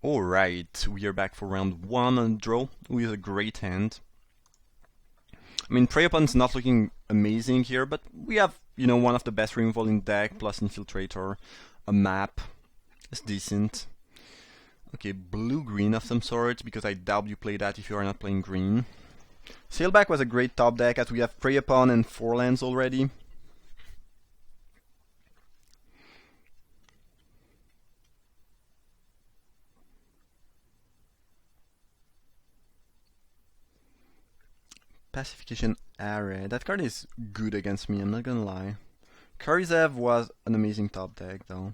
Alright, we are back for round 1 on draw with a great hand. I mean, Prey Upon is not looking amazing here, but we have, one of the best removal in deck, plus Infiltrator, a map. It's decent. Okay, blue-green of some sort, because I doubt you play that if you are not playing green. Sailback was a great top deck, as we have Prey Upon and 4 lands already. Pacification Array. That card is good against me, I'm not gonna lie. Karizev was an amazing top deck, though.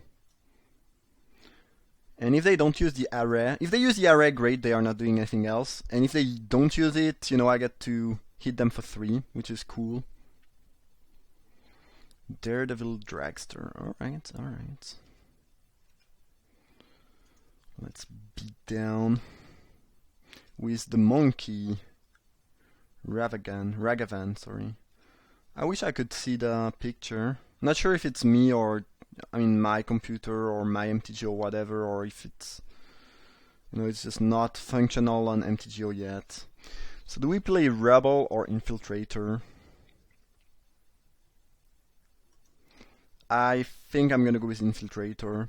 And if they don't use the array, if they use the array, great, they are not doing anything else. And if they don't use it, I get to hit them for 3, which is cool. Daredevil Dragster. Alright. Let's beat down with the monkey. Ragavan, sorry. I wish I could see the picture. Not sure if it's me or, my computer or my MTGO or whatever, or if it's, it's just not functional on MTGO yet. So do we play Rebel or Infiltrator? I think I'm gonna go with Infiltrator.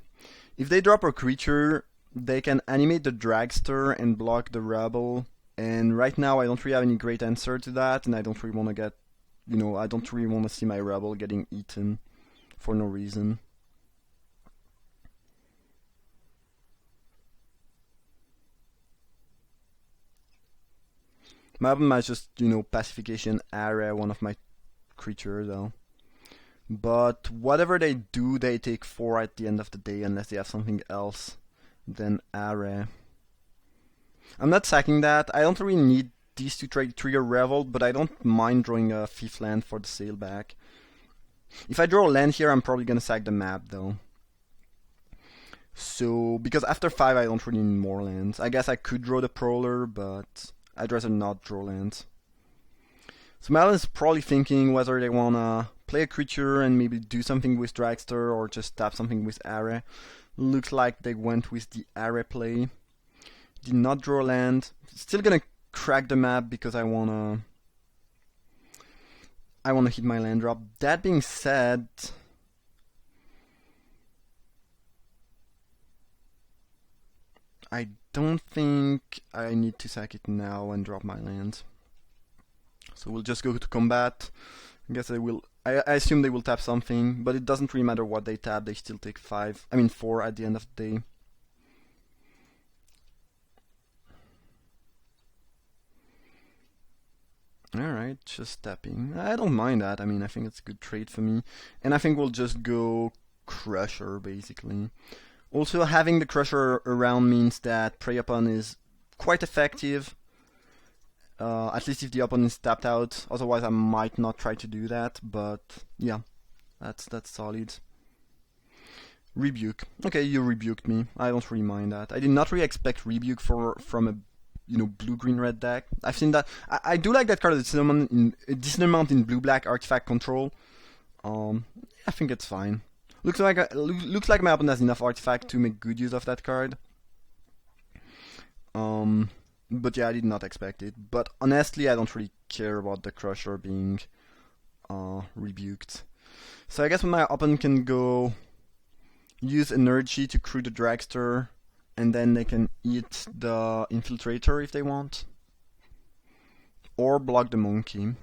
If they drop a creature, they can animate the Dragster and block the Rebel. And right now I don't really have any great answer to that, and I don't really want to get, I don't really want to see my Rebel getting eaten for no reason. My opponent might just, Pacification Array one of my creatures though. But whatever they do, they take 4 at the end of the day unless they have something else than Array. I'm not sacking that. I don't really need these to trigger Revolt, but I don't mind drawing a 5th land for the Sailback. If I draw a land here, I'm probably gonna sack the map though. So, because after 5 I don't really need more lands. I guess I could draw the Prowler, but I'd rather not draw lands. So Malin is probably thinking whether they wanna play a creature and maybe do something with Dragster or just tap something with Array. Looks like they went with the Array play. Did not draw land. Still gonna crack the map because I wanna hit my land drop. That being said, I don't think I need to sack it now and drop my land. So we'll just go to combat. I guess I assume they will tap something, but it doesn't really matter what they tap. They still take 4 at the end of the day. Alright, just tapping. I don't mind that. I think it's a good trade for me. And I think we'll just go Crusher, basically. Also, having the Crusher around means that Prey Upon is quite effective. At least if the opponent is tapped out. Otherwise, I might not try to do that. But, yeah, that's solid. Rebuke. Okay, you rebuked me. I don't really mind that. I did not really expect Rebuke from a blue-green-red deck. I've seen that. I do like that card a decent amount in blue-black artifact control. I think it's fine. Looks like my opponent has enough artifact to make good use of that card. But yeah, I did not expect it. But honestly, I don't really care about the Crusher being rebuked. So I guess my opponent can go use energy to crew the Dragster, and then they can eat the Infiltrator if they want. Or block the monkey.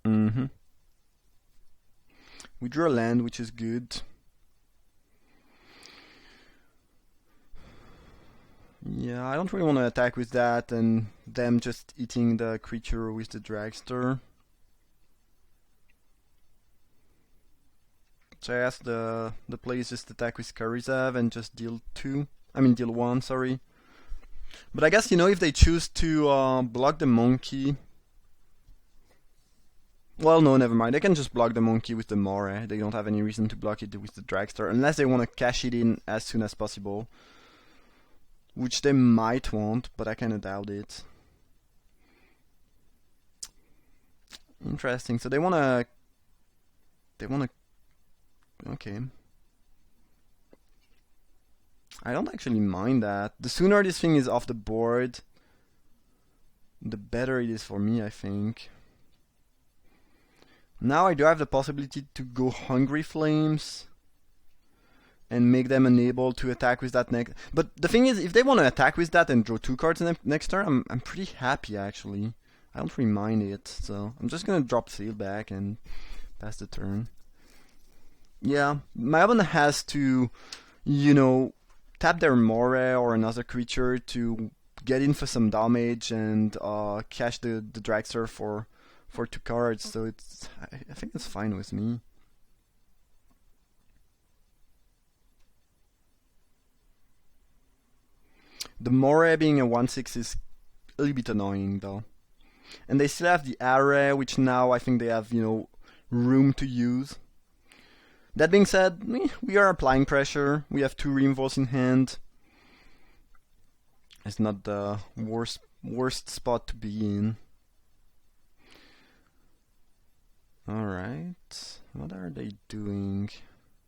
We drew a land, which is good. Yeah, I don't really want to attack with that and them just eating the creature with the Dragster. So I asked the players just attack with Karizev and just deal 1, sorry. But I guess, if they choose to block the monkey... Well, no, never mind. They can just block the monkey with the Moray. They don't have any reason to block it with the Dragster, unless they want to cash it in as soon as possible. Which they might want, but I kinda doubt it. Interesting. So they wanna... Okay. I don't actually mind that. The sooner this thing is off the board, the better it is for me, I think. Now I do have the possibility to go Hungry Flames and make them unable to attack with that next. But the thing is, if they want to attack with that and draw 2 cards next turn, I'm pretty happy actually. I don't really mind it, so I'm just gonna drop Seal back and pass the turn. Yeah, my opponent has to, you know, tap their Moray or another creature to get in for some damage and cash the Dragster for 2 cards. So it's I think it's fine with me. The Moray being a 1/6 is a little bit annoying though. And they still have the Array, which now I think they have, you know, room to use. That being said, we are applying pressure. We have 2 Revolt in hand. It's not the worst spot to be in. Alright. What are they doing?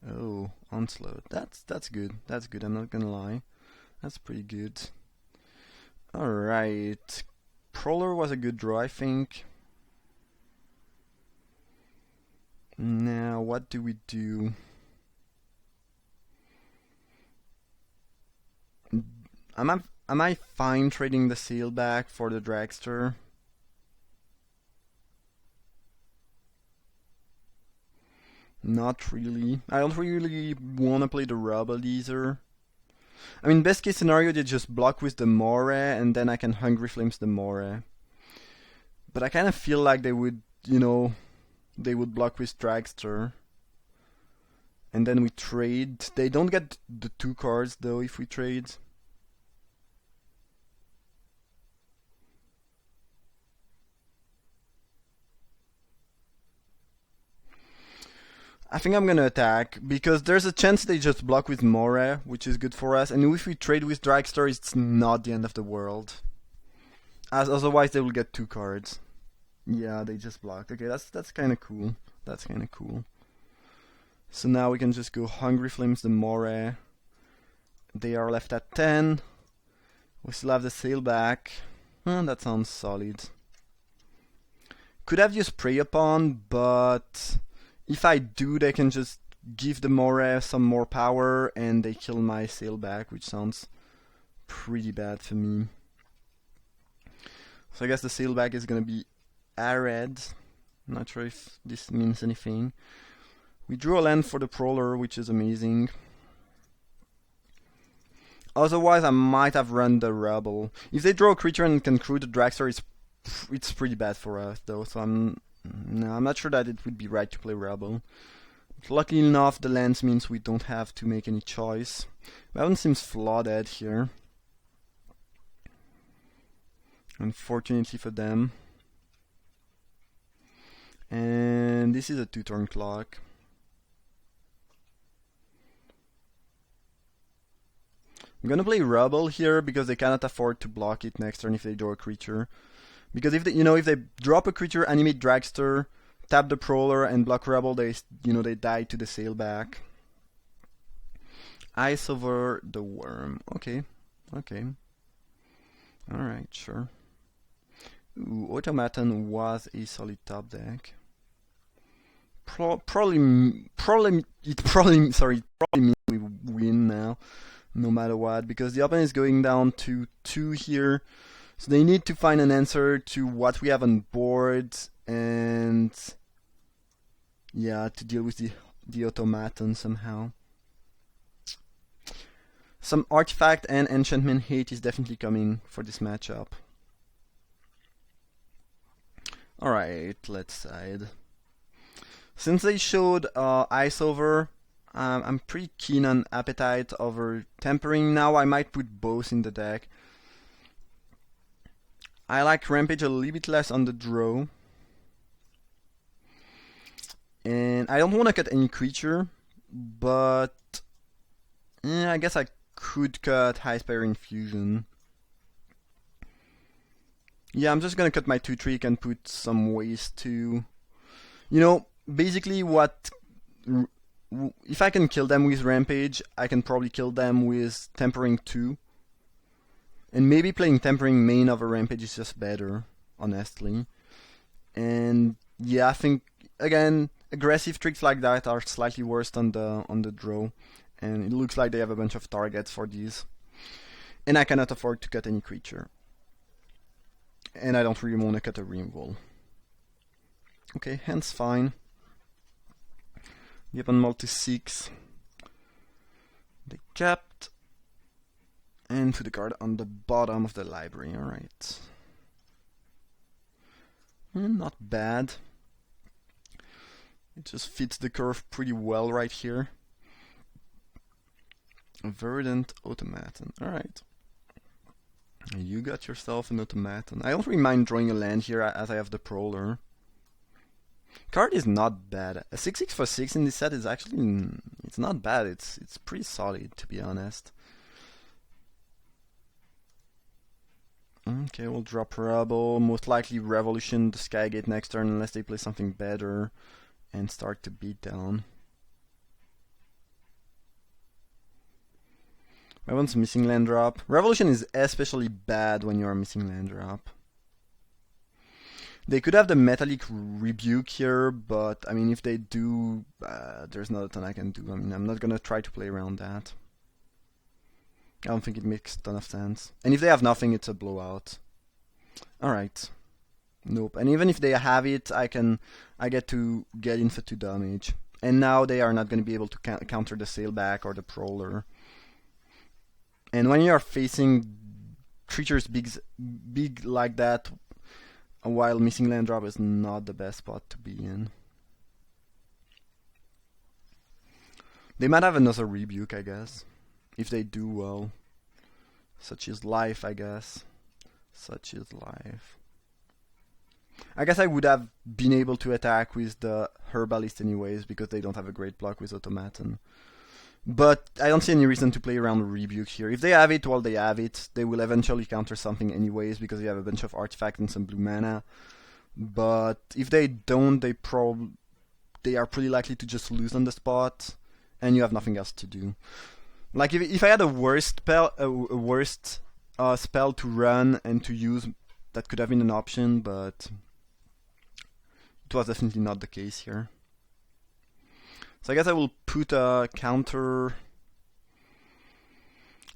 Oh, Onslaught. That's good. That's good, I'm not gonna lie. That's pretty good. Alright. Prowler was a good draw, I think. Now, what do we do? Am I fine trading the Seal back for the Dragster? Not really. I don't really want to play the Rebel either. I mean, best case scenario, they just block with the Moray, and then I can Hungry Flames the Moray. But I kind of feel like they would, you know, they would block with Dragster. And then we trade. They don't get the 2 cards, though, if we trade. I think I'm gonna attack, because there's a chance they just block with Moray, which is good for us, and if we trade with Dragster, it's not the end of the world. As otherwise they will get 2 cards. Yeah, they just blocked. Okay, that's kinda cool. That's kinda cool. So now we can just go Hungry Flames the Moray. They are left at 10. We still have the Sail back. That sounds solid. Could have used Prey Upon, but if I do, they can just give the Moray some more power and they kill my Sail back, which sounds pretty bad for me. So I guess the Sail back is gonna be Arid. Not sure if this means anything. We drew a land for the Prowler, which is amazing. Otherwise, I might have run the Rebel. If they draw a creature and can crew the Dragster, it's pretty bad for us, though. So I'm not sure that it would be right to play Rebel. But luckily enough, the lands means we don't have to make any choice. That one seems flooded here. Unfortunately for them. And this is a 2-turn clock. I'm gonna play Rebel here because they cannot afford to block it next turn if they draw a creature. Because if they drop a creature, animate Dragster, tap the Prowler, and block Rebel, they die to the Sail back. Ice over the Worm. Okay. Alright, sure. Ooh, Automaton was a solid top deck. Probably means we win now, no matter what, because the opponent is going down to 2 here. So they need to find an answer to what we have on board, and yeah, to deal with the Automaton somehow. Some Artifact and Enchantment hate is definitely coming for this matchup. Alright, let's side. Since they showed Ice over, I'm pretty keen on Appetite over Tempering. Now I might put both in the deck. I like Rampage a little bit less on the draw. And I don't want to cut any creature, but I guess I could cut High Spire Infusion. Yeah, I'm just gonna cut my 2-trick and put some ways to... basically what if I can kill them with Rampage, I can probably kill them with Tempering 2. And maybe playing Tempering main over Rampage is just better, honestly. And yeah, I think, again, aggressive tricks like that are slightly worse on the draw. And it looks like they have a bunch of targets for these. And I cannot afford to cut any creature. And I don't really want to cut a removal. Okay, hand's fine. The opponent multi-6. They capped. And to the card on the bottom of the library, alright. Not bad. It just fits the curve pretty well right here. A Verdant Automaton, alright. You got yourself an Automaton. I don't really mind drawing a land here as I have the Prowler. Card is not bad. A 6/6 for 6 in this set is actually... it's not bad, it's pretty solid, to be honest. Okay, we'll drop Rebel, most likely Revolution the Skygate next turn unless they play something better and start to beat down. My one's missing land drop. Revolution is especially bad when you are missing land drop. They could have the Metallic Rebuke here, but I mean if they do, there's not a ton I can do. I mean I'm not gonna try to play around that. I don't think it makes a ton of sense. And if they have nothing, it's a blowout. Alright. Nope. And even if they have it, I get to get into 2 damage. And now they are not going to be able to counter the Sailback or the Prowler. And when you are facing creatures big like that, while missing land drop is not the best spot to be in. They might have another Rebuke, I guess. If they do well. Such is life, I guess. Such is life. I guess I would have been able to attack with the Herbalist anyways, because they don't have a great block with Automaton. But I don't see any reason to play around Rebuke here. If they have it, well, they have it. They will eventually counter something anyways, because they have a bunch of artifacts and some blue mana. But if they don't, they are pretty likely to just lose on the spot, and you have nothing else to do. Like if I had a worst spell to run and to use, that could have been an option, but it was definitely not the case here. So I guess I will put a counter.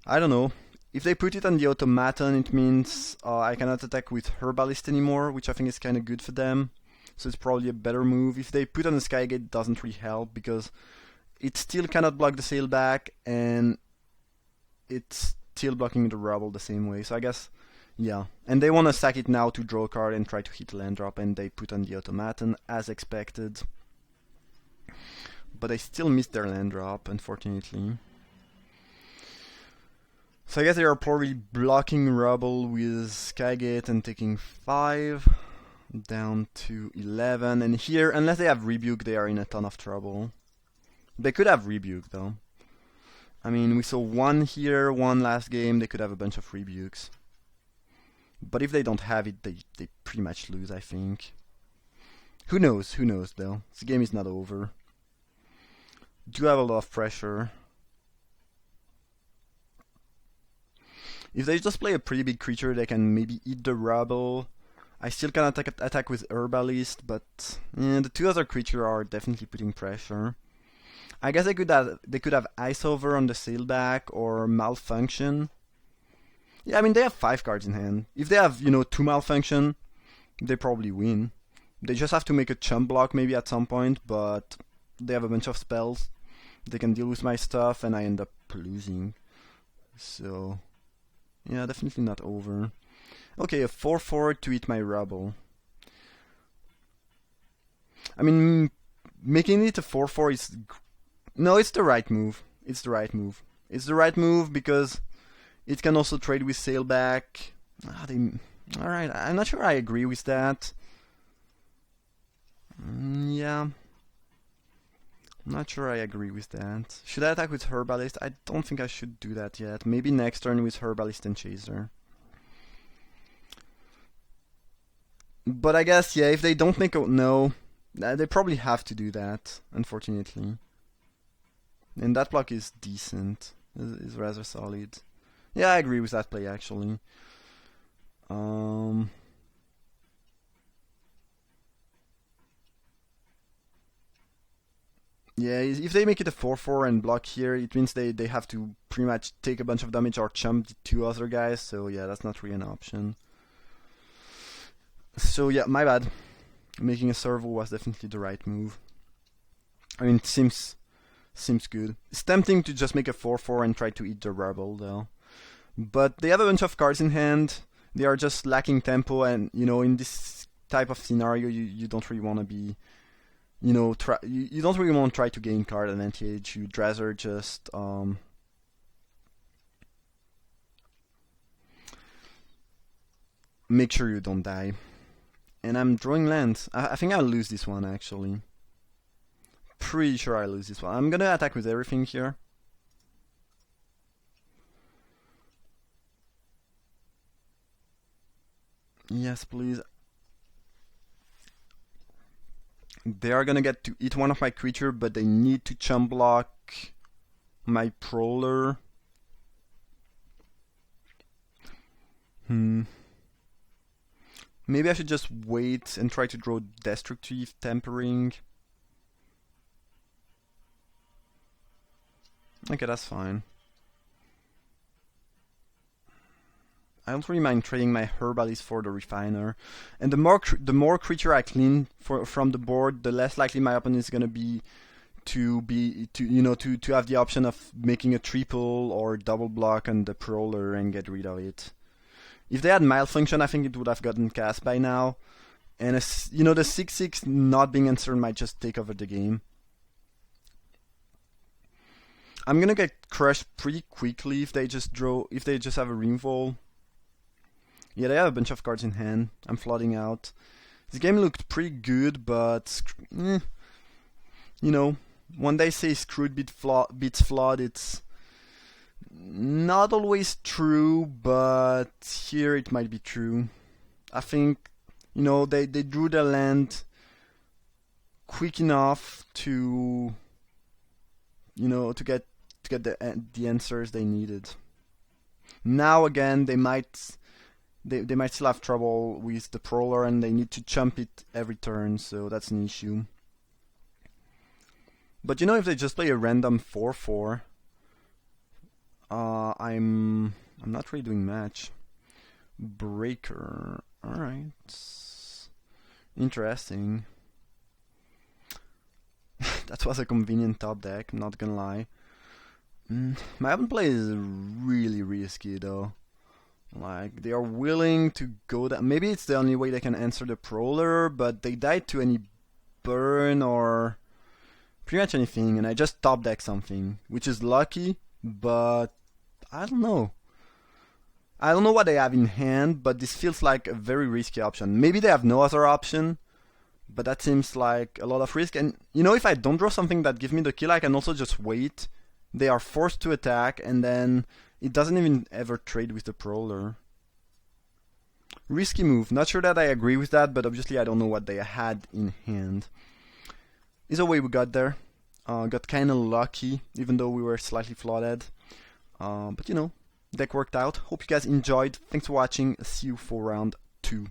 I don't know. If they put it on the Automaton, it means I cannot attack with Herbalist anymore, which I think is kind of good for them. So it's probably a better move. If they put on the Skygate, it doesn't really help, because it still cannot block the Sailback, and it's still blocking the Rebel the same way. So I guess, yeah. And they want to sack it now to draw a card and try to hit a land drop, and they put on the Automaton, as expected. But they still missed their land drop, unfortunately. So I guess they are probably blocking Rebel with Skygate and taking 5 down to 11. And here, unless they have Rebuke, they are in a ton of trouble. They could have Rebuke, though. I mean, we saw 1 here, 1 last game. They could have a bunch of Rebukes. But if they don't have it, they pretty much lose, I think. Who knows, though. The game is not over. Do have a lot of pressure. If they just play a pretty big creature, they can maybe eat the Rebel. I still can attack with Herbalist, but yeah, the 2 other creatures are definitely putting pressure. I guess they could have Ice Over on the Sailback or Malfunction. Yeah, I mean they have 5 cards in hand. If they have 2 Malfunction, they probably win. They just have to make a chump block maybe at some point, but they have a bunch of spells. They can deal with my stuff, and I end up losing. So yeah, definitely not over. Okay, a 4/4 to eat my Rebel. I mean, making it a 4/4 is... No, it's the right move. It's the right move. It's the right move because it can also trade with Sailback. Alright, I'm not sure I agree with that. Yeah. I'm not sure I agree with that. Should I attack with Herbalist? I don't think I should do that yet. Maybe next turn with Herbalist and Chaser. But I guess, yeah, if they don't make a... No. They probably have to do that, unfortunately. And that block is decent. Is rather solid. Yeah, I agree with that play actually. Yeah, if they make it a 4-4 and block here, it means they have to pretty much take a bunch of damage or chump the two other guys, so yeah, that's not really an option. So yeah, my bad. Making a servo was definitely the right move. I mean, it seems good. It's tempting to just make a 4-4 and try to eat the rubble though. But they have a bunch of cards in hand. They are just lacking tempo, and you know, in this type of scenario, you don't really want to be, you know, you don't really want to try to gain card advantage. You'd rather just make sure you don't die. And I'm drawing lands. I think I'll lose this one actually. Pretty sure I lose this one. I'm gonna attack with everything here. Yes, please. They are gonna get to eat one of my creatures, but they need to chump block my Prowler. Maybe I should just wait and try to draw Destructive Tempering. Okay, that's fine. I don't really mind trading my Herbalist for the Refiner. And the more creature I clean from the board, the less likely my opponent is gonna be to have the option of making a triple or double block on the Prowler and get rid of it. If they had Malfunction, I think it would have gotten cast by now. And the 6/6 not being answered might just take over the game. I'm gonna get crushed pretty quickly if they just have a Revolt. Yeah, they have a bunch of cards in hand. I'm flooding out. This game looked pretty good, but you know, when they say screwed beats flawed, it's not always true, but here it might be true. I think, you know, they drew their land quick enough to, you know, to get the answers they needed. Now again, they might still have trouble with the Prowler, and they need to chump it every turn, so that's an issue. But you know, if they just play a random 4/4, I'm not really doing much. Breaker, all right, interesting. That was a convenient top deck, I'm not gonna lie. My open play is really risky though. Like, they are willing to go down. Maybe it's the only way they can answer the Prowler, but they died to any burn or pretty much anything, and I just top deck something, which is lucky, but I don't know. I don't know what they have in hand, but this feels like a very risky option. Maybe they have no other option, but that seems like a lot of risk. And you know, if I don't draw something that gives me the kill, I can also just wait. They are forced to attack, and then it doesn't even ever trade with the Prowler. Risky move. Not sure that I agree with that, but obviously I don't know what they had in hand. Either way, we got there. Got kinda lucky, even though we were slightly flooded. But you know, deck worked out. Hope you guys enjoyed. Thanks for watching. See you for round 2.